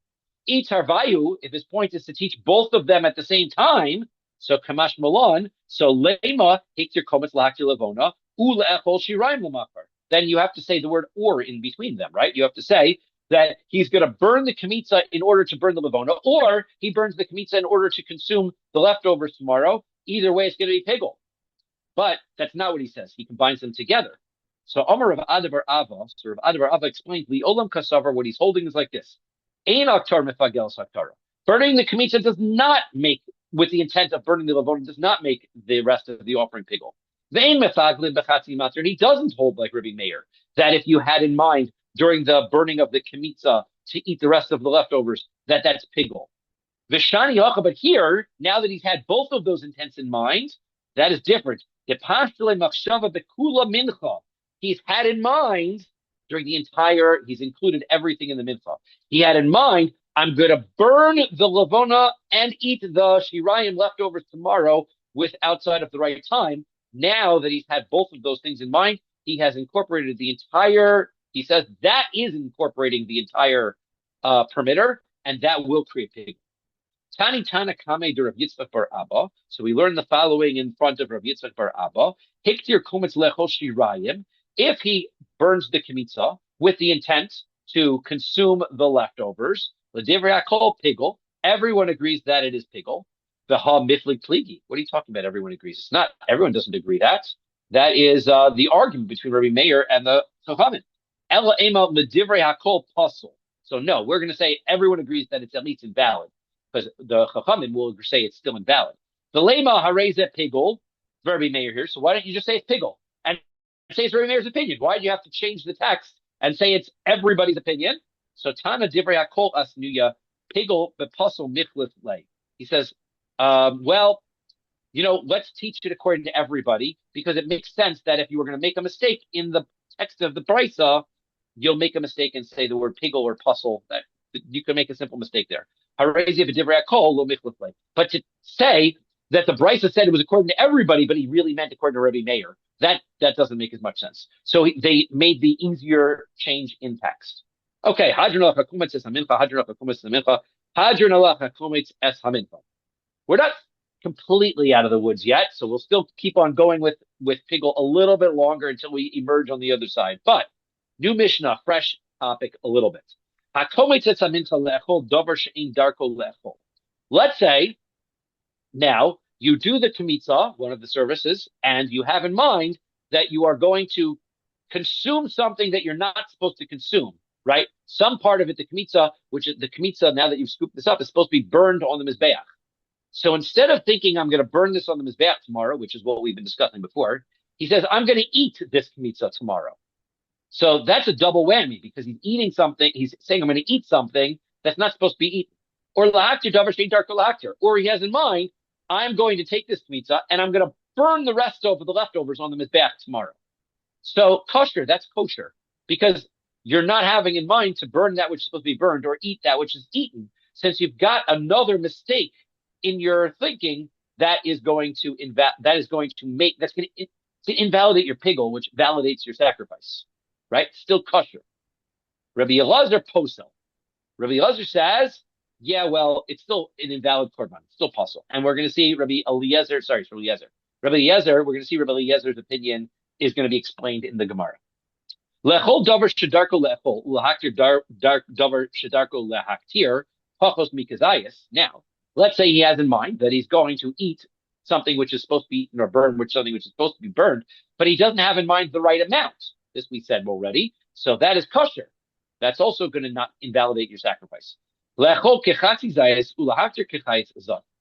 Itarvayu, if his point is to teach both of them at the same time, so kamash malon, so lema hiktir kometz lahaktir levona ule'echol shirayim lemachar. Then you have to say the word or in between them, right? You have to say that he's going to burn the kmitza in order to burn the levona, or he burns the kmitza in order to consume the leftovers tomorrow. Either way, it's going to be pigel. But that's not what he says. He combines them together. So Amar Rav Adavar Ava, so Rav Adavar Ava explains, Li Olam Kasavar, what he's holding is like this. Ein aktar mefagel saktara. Burning the kmitza does not make, with the intent of burning the levona, does not make the rest of the offering pigel. Vein mefaglin bechatzi matzah. He doesn't hold like Rabbi Meir, that if you had in mind during the burning of the kmitza to eat the rest of the leftovers, that's pigel. Vishani Yacha, but here, now that he's had both of those intents in mind, that is different. He's had in mind during the entire, he's included everything in the mincha. He had in mind, I'm going to burn the levona and eat the shirayim leftovers tomorrow with outside of the right time. Now that he's had both of those things in mind, he has incorporated the entire, he says that is incorporating the entire permitter, and that will create pig. Tani Tana Kame de Rav Yitzchak bar Abba. So we learn the following in front of Rav Yitzchak bar Abba. Hiktir kometz lechol shirayim. If he burns the kmitza with the intent to consume the leftovers, l'divrei hakol pigel. Everyone agrees that it is pigel. V'ha miflig pligi. What are you talking about? Everyone agrees. It's not. Everyone doesn't agree. That is the argument between Rabbi Meir and the Chachamim. Ela ema l'divrei hakol pasul. So no, we're going to say everyone agrees that it's at least invalid, because the Chachamim will say it's still invalid. The lema hareze pigel, Rabbi Meir here. So why don't you just say it's pigel and say it's Rabbi Meir's opinion? Why do you have to change the text and say it's everybody's opinion? So Tana divrei hakol asnuya pigel bepasul michlif lay. He says, well, let's teach it according to everybody, because it makes sense that if you were going to make a mistake in the text of the brisa, you'll make a mistake and say the word pigel or puzzle. That you can make a simple mistake there. But to say that the brisa said it was according to everybody, but he really meant according to Rabbi Meir, that doesn't make as much sense. So they made the easier change in text. Okay, we're not completely out of the woods yet, so we'll still keep on going with pigel a little bit longer until we emerge on the other side. But new Mishnah, fresh topic a little bit. Let's say now you do the kmitza, one of the services, and you have in mind that you are going to consume something that you're not supposed to consume, right? Some part of it, the kmitza, which is the kmitza, now that you've scooped this up, is supposed to be burned on the mizbeach. So instead of thinking I'm going to burn this on the mizbeach tomorrow, which is what we've been discussing before, he says I'm going to eat this kmitza tomorrow. So that's a double whammy, because he's eating something. He's saying I'm going to eat something that's not supposed to be eaten. Or lahaktir davar shein darko lahaktir. Or he has in mind, I'm going to take this kmitza and I'm going to burn the leftovers on the mizbeach tomorrow. So kosher, that's kosher, because you're not having in mind to burn that which is supposed to be burned or eat that which is eaten, since you've got another mistake in your thinking that is going to invalidate your pigel, which validates your sacrifice, right? Still kosher. Rabbi Elazar posel. Rabbi Elazar says, yeah, well, it's still an invalid korban. It's still possible. And we're going to see Rabbi Eliezer, we're going to see Rabbi Eliezer's opinion is going to be explained in the Gemara. Lechol davar shedarko lechol, ulahaktir davar shedarko lehaktir, pachos mikazayis. Now, let's say he has in mind that he's going to eat something which is supposed to be eaten or burn, something which is supposed to be burned, but he doesn't have in mind the right amount. This we said already. So that is kosher. That's also going to not invalidate your sacrifice. Lechol kechatzi zayis, ulahaktir kechatzi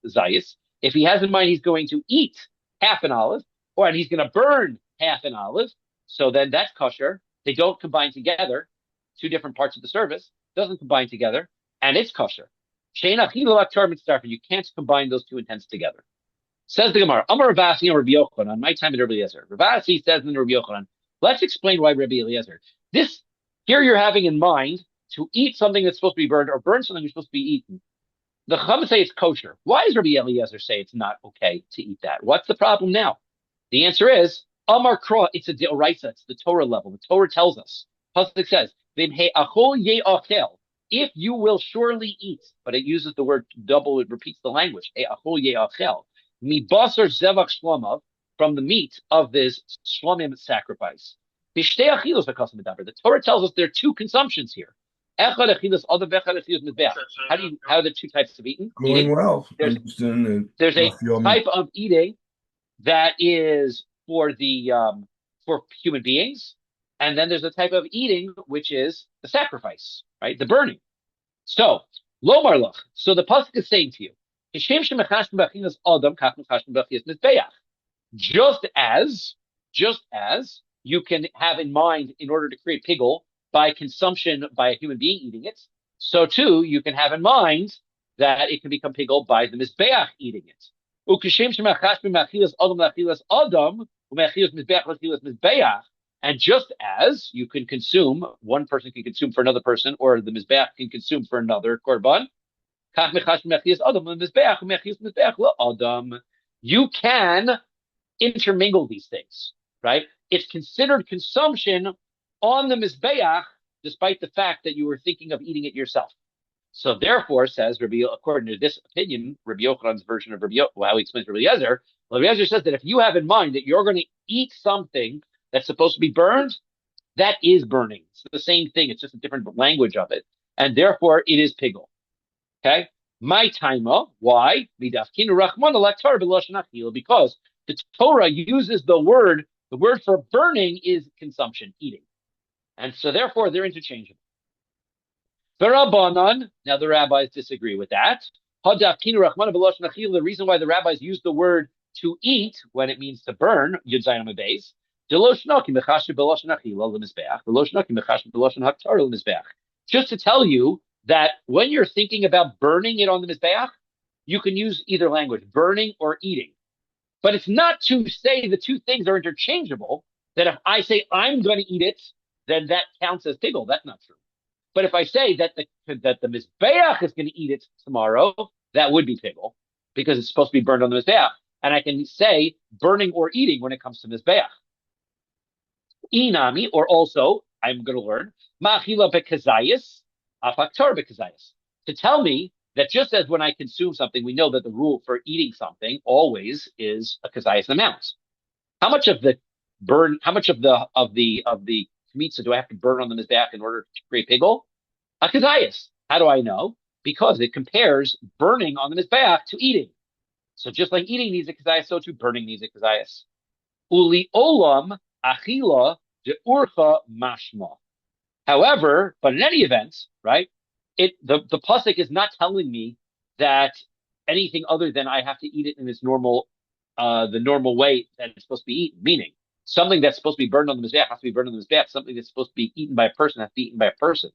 zayis. If he has in mind he's going to eat half an olive, and he's going to burn half an olive, so then that's kosher. They don't combine together. Two different parts of the service doesn't combine together, and it's kosher. You can't combine those two intents together. Says the Gemara, Amar Rabasi and Rabbi Yochanan, on my time at Rabbi Eliezer. Rabasi says in Rabbi Yochanan, let's explain why Rabbi Eliezer. Here you're having in mind to eat something that's supposed to be burned or burn something that's supposed to be eaten. The Chacham say it's kosher. Why does Rabbi Eliezer say it's not okay to eat that? What's the problem now? The answer is, Amar Kra, it's a deoraisa, it's the Torah level. The Torah tells us. Pasuk says, if you will surely eat, but it uses the word double, it repeats the language. From the meat of this shlomim sacrifice. The Torah tells us there are two consumptions here. How are the two types of eating?
Going well.
There's a type of eating that is for human beings, and then there's a type of eating which is the sacrifice, right? The burning. So lomarlach. So the pasuk is saying to you, just as you can have in mind in order to create pigel by consumption by a human being eating it, so too you can have in mind that it can become pigel by the mizbeach eating it. And just as you can consume, one person can consume for another person, or the mizbeach can consume for another korban, you can intermingle these things, right? It's considered consumption on the mizbeach, despite the fact that you were thinking of eating it yourself. So therefore, says Rabbi, according to this opinion, Rabbi Yochanan's version of how he explains Rabbi Eliezer, Rabbi Eliezer says that if you have in mind that you're going to eat something that's supposed to be burned, that is burning. It's the same thing. It's just a different language of it. And therefore, it is pigel. Okay? My taima, why? Because the Torah uses the word for burning is consumption, eating. And so therefore, they're interchangeable. V'Rabbanan, now the rabbis disagree with that. The reason why the rabbis use the word to eat when it means to burn, Yud Zayin Amud Beis, just to tell you that when you're thinking about burning it on the mizbeach, you can use either language, burning or eating. But it's not to say the two things are interchangeable, that if I say I'm going to eat it, then that counts as pigel. That's not true. But if I say that the mizbeach is going to eat it tomorrow, that would be pigel, because it's supposed to be burned on the mizbeach. And I can say burning or eating when it comes to mizbeach. Inami, or also, I'm going to learn, ma'achila bekazayis, afaktar bekazayis. To tell me that just as when I consume something, we know that the rule for eating something always is a kazayis amount. How much of the meats do I have to burn on the mizbeach in order to create pigel? A kazayis. How do I know? Because it compares burning on the mizbeach to eating. So just like eating needs a kazayis, so too burning needs a kazayis. Uli olam achila de urcha mashma. However, but in any event, right? The pasuk is not telling me that anything other than I have to eat it in its normal, the normal way that it's supposed to be eaten. Meaning, something that's supposed to be burned on the mizbeach has to be burned on the mizbeach. Something that's supposed to be eaten by a person has to be eaten by a person.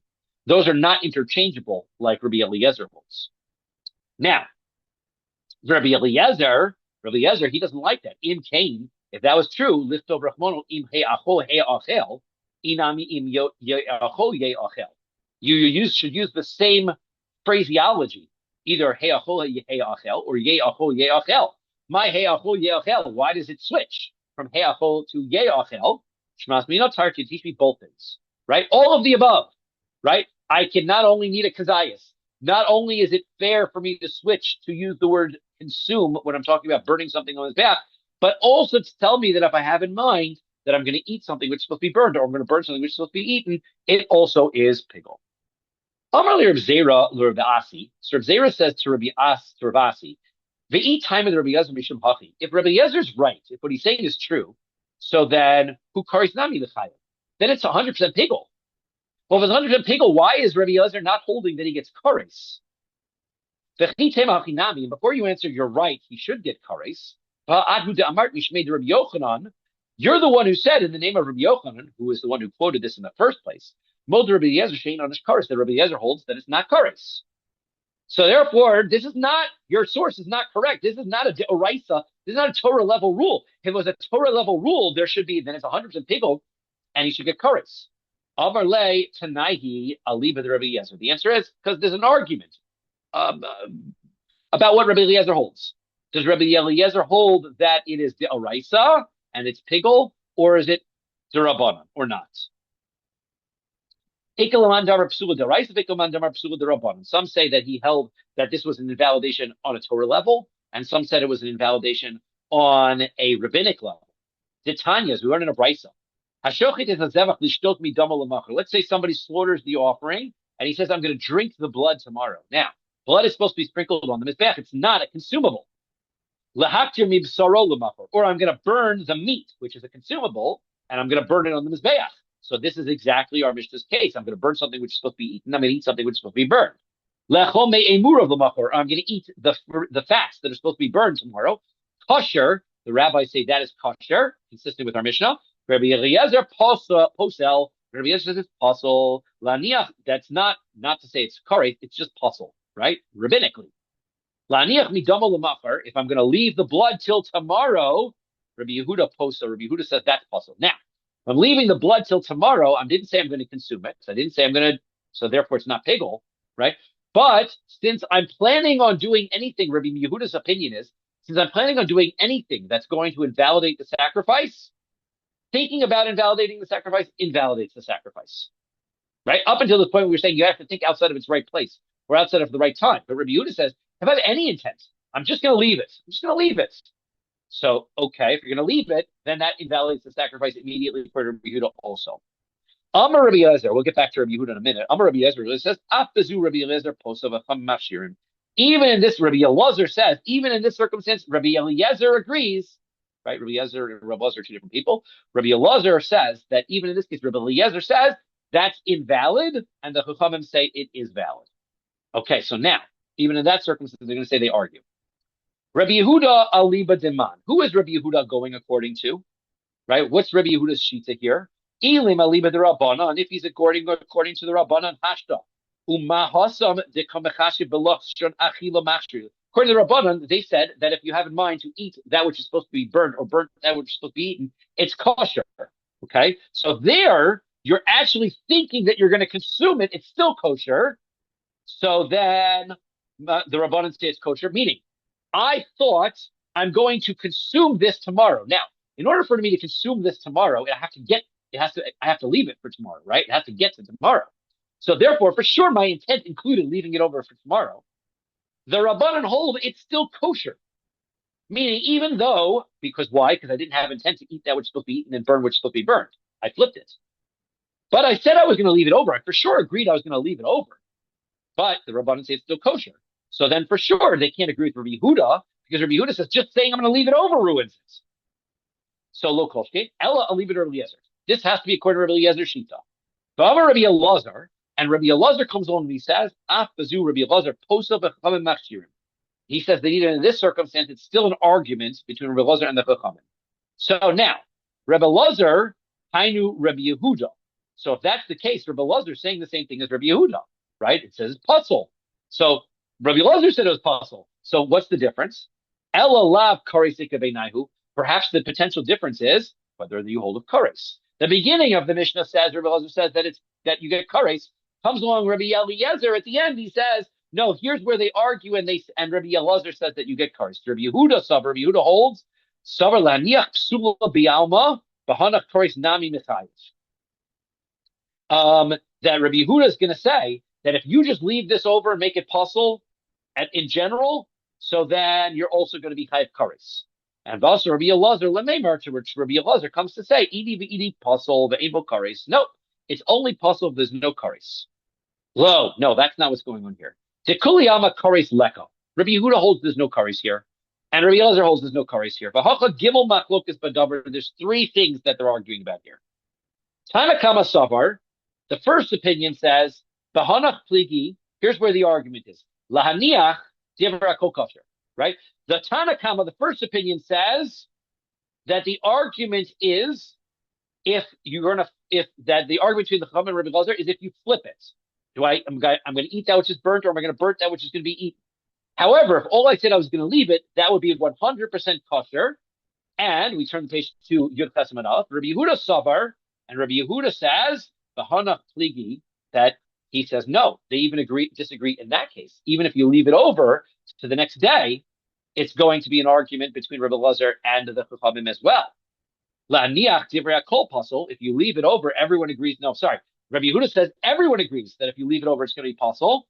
Those are not interchangeable like Rabbi Eliezer holds. Now, Rabbi Eliezer Rabbi Eliezer, he doesn't like that. In Cain, if that was true, liftov rachmono im he'achol he'achel, inami im ye'achol ye'achel. You should use the same phraseology, either he'achol he'achel or ye'achol ye'achel. My he'achol ye'achel, why does it switch from he'achol to ye'achel? Shmas mino tarki, teach me both things, right? All of the above, right? I can not only need a kazayas, not only is it fair for me to switch to use the word consume when I'm talking about burning something on his back, but also to tell me that if I have in mind that I'm going to eat something which is supposed to be burned, or I'm going to burn something which is supposed to be eaten, it also is pigul. Amar Reb Zera Rabbi Asi. So Reb Zera says to Rabbi Asi, "Ve'it time of Rabbi Yezer mishum hachi." If Rabbi Yezer's right, if what he's saying is true, so then who karis nami l'chayim? Then it's 100% pigul. Well, if it's 100% pigul, why is Rabbi Yezer not holding that he gets kares? And before you answer, you're right, he should get kares. You're the one who said in the name of Rabbi Yochanan, who is the one who quoted this in the first place, Mod Rabbi Yezer shein on his kares, that Rabbi Yezer holds that it's not kares. So therefore, this is not, your source is not correct. This is not a deoraisa. This is not a Torah level rule. If it was a Torah level rule, there should be, then it's 100% pigul, and he should get kares. Amar le tanaihi aliba the Rabbi Yezer. The answer is because there's an argument about what Rabbi Eliezer holds. Does Rabbi Eliezer hold that it is deoraisa and it's pigul, or is it derabanan, or not? Some say that he held that this was an invalidation on a Torah level, and some said it was an invalidation on a rabbinic level. Titanias, we learn in a brisa. Let's say somebody slaughters the offering, and he says, I'm going to drink the blood tomorrow. Now, blood is supposed to be sprinkled on the mizbeach. It's not a consumable. Or I'm going to burn the meat, which is a consumable, and I'm going to burn it on the mizbeach. So this is exactly our Mishnah's case. I'm going to burn something which is supposed to be eaten. I'm going to eat something which is supposed to be burned. I'm going to eat the fats that are supposed to be burned tomorrow. Kosher, the rabbis say that is kosher, consistent with our Mishnah. Rabbi Eliezer posel. Rabbi Eliezer says it's posel. Laniach, that's not to say it's karet, it's just posel, right? Rabbinically. Laniach midamo l'machar, if I'm going to leave the blood till tomorrow, Rabbi Yehuda posel. Rabbi Yehuda says that's posel. Now, if I'm leaving the blood till tomorrow, I didn't say I'm going to consume it. So I didn't say I'm going to, so therefore it's not pigul, right? But since I'm planning on doing anything, Rabbi Yehuda's opinion is, since I'm planning on doing anything that's going to invalidate the sacrifice, thinking about invalidating the sacrifice invalidates the sacrifice, right? Up until the point where we're saying you have to think outside of its right place or outside of the right time. But Rabbi Yehuda says, if I have any intent, I'm just going to leave it. I'm just going to leave it. So, okay, if you're going to leave it, then that invalidates the sacrifice immediately for Rabbi Yehuda also. Amar Rabbi Eliezer, we'll get back to Rabbi Yehuda in a minute. Amar Rabbi Eliezer says, Afazu Rabbi Eliezer posov acham mafshirim. Even in this, Rabbi Eliezer says, even in this circumstance, Rabbi Eliezer agrees, right? Rabbi Eliezer and Rabbi Eliezer are two different people. Rabbi Eliezer says that even in this case, Rabbi Eliezer says that's invalid, and the Chachamim say it is valid. Okay, so now, even in that circumstance, they're going to say they argue. Rabbi Yehuda aliba deman. Who is Rabbi Yehuda going according to? Right? What's Rabbi Yehuda's shita here? Ilim aliba de Rabbanan. If he's according to the Rabbanan, hashta. Umahasam de kamechashi belochshon achila machri. According to the Rabbanan, they said that if you have in mind to eat that which is supposed to be burned or burnt that which is supposed to be eaten, it's kosher. Okay? So there, you're actually thinking that you're going to consume it. It's still kosher. So then the Rabbanan say it's kosher, meaning I thought I'm going to consume this tomorrow. Now, in order for me to consume this tomorrow, I have to leave it for tomorrow, right? It has to get to tomorrow. So therefore, for sure, my intent included leaving it over for tomorrow. The Rabbanan hold it's still kosher. Meaning, even though, because why? Because I didn't have intent to eat that which is supposed to be eaten and burn which is supposed to be burned. I flipped it. But I said I was going to leave it over. I for sure agreed I was going to leave it over. But the Rabbanan say it's still kosher. So then for sure they can't agree with Rabbi Yehuda, because Rabbi Yehuda says just saying I'm going to leave it over ruins it. So lo koshke, ella aliba Rabbi Eliezer. This has to be according to Rabbi Eliezer shita. Ba'amar Rabbi Elazar, and Rabbi Elazar comes along and he says, Af bazu Rabbi Elazar posa b'chamim machshirim. He says that even in this circumstance, it's still an argument between Rabbi Elazar and the Chachamim. So now, Rabbi Elazar, hainu Rabbi Yehuda. So if that's the case, Rabbi Elazar is saying the same thing as Rabbi Yehuda, right? It says it's puzzle. So Rabbi Elazar said it was puzzle. So what's the difference? Elalav karesika beinahu. Perhaps the potential difference is whether you hold of kares. The beginning of the Mishnah says, Rabbi Elazar says that you get kares. Comes along Rabbi Eliezer at the end. He says, no, here's where they argue, and Rabbi Elazar says that you get kares. Rabbi Yehuda holds savar laniach psula bialma bahana kares nami mitayis. That Rabbi Yehuda is going to say that if you just leave this over and make it puzzle, in general, so then you're also going to be chayav kares. And also Rabbi Elazar lemeimar, to which Rabbi Elazar comes to say, "Idi v'idi puzzle ve'ebo kares." No, it's only puzzle if there's no kares. No, that's not what's going on here. Tekuliyama kares leko. Rabbi Yehuda holds there's no kares here, and Rabbi Elazar holds there's no kares here. V'hacha gimel machlokas badavar. There's three things that they're arguing about here. Tanakama savar. The first opinion says, "Bahanach pligi." Here's where the argument is. Lahaniach divra kokosher. Right? The Tanakama, the first opinion says that the argument is if the argument between the Chacham and Rabbi Elazar is if you flip it. I'm going to eat that which is burnt, or am I going to burn that which is going to be eaten? However, if all I said I was going to leave it, that would be 100% kosher. And we turn the page to Yud Chesed Aleph. Rabbi Yehuda Savar, and Rabbi Yehuda says the Hanach Pligi, that he says no. They even disagree in that case. Even if you leave it over to the next day, it's going to be an argument between Rabbi Elazar and the Chachamim as well. La'niach divrei kol pasul. If you leave it over, everyone agrees. No, sorry. Rabbi Yehuda says everyone agrees that if you leave it over, it's going to be pasul.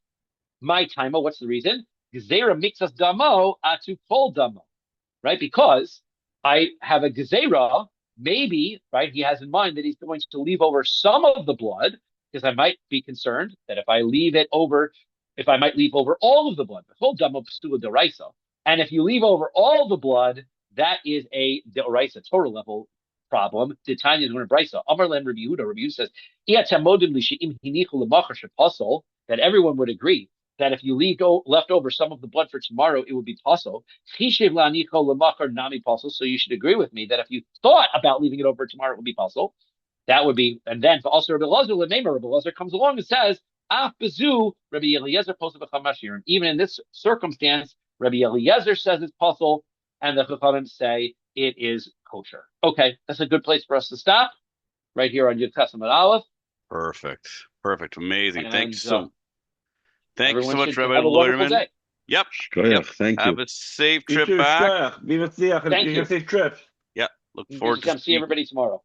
My timer. What's the reason? Gezerah mixas damo atu kol damo. Right? Because I have a gezerah. Maybe, right, he has in mind that he's going to leave over some of the blood, because I might be concerned that if I might leave over all of the blood. And if you leave over all the blood, that is a deoraisa, Torah level problem. The Tanya is going to brisa. Amar len Rabbi Yehuda. Rabbi Yehuda says, that everyone would agree that if you left over some of the blood for tomorrow, it would be pasul. So you should agree with me that if you thought about leaving it over tomorrow, it would be pasul. That would be, and then also Rabbi Elazar comes along and says, Rabbi Eliezer posted b'chamashirim. Even in this circumstance, Rabbi Eliezer says it's pasul, and the Chachamim say it is kosher. Okay, that's a good place for us to stop, right here on Yud Chesed Aleph.
Perfect, amazing.
And,
Thank you so much, Rabbi
Loiterman.
Yep.
Thank you.
Have a safe trip back.
Thank you.
Yeah, look forward to
see everybody tomorrow.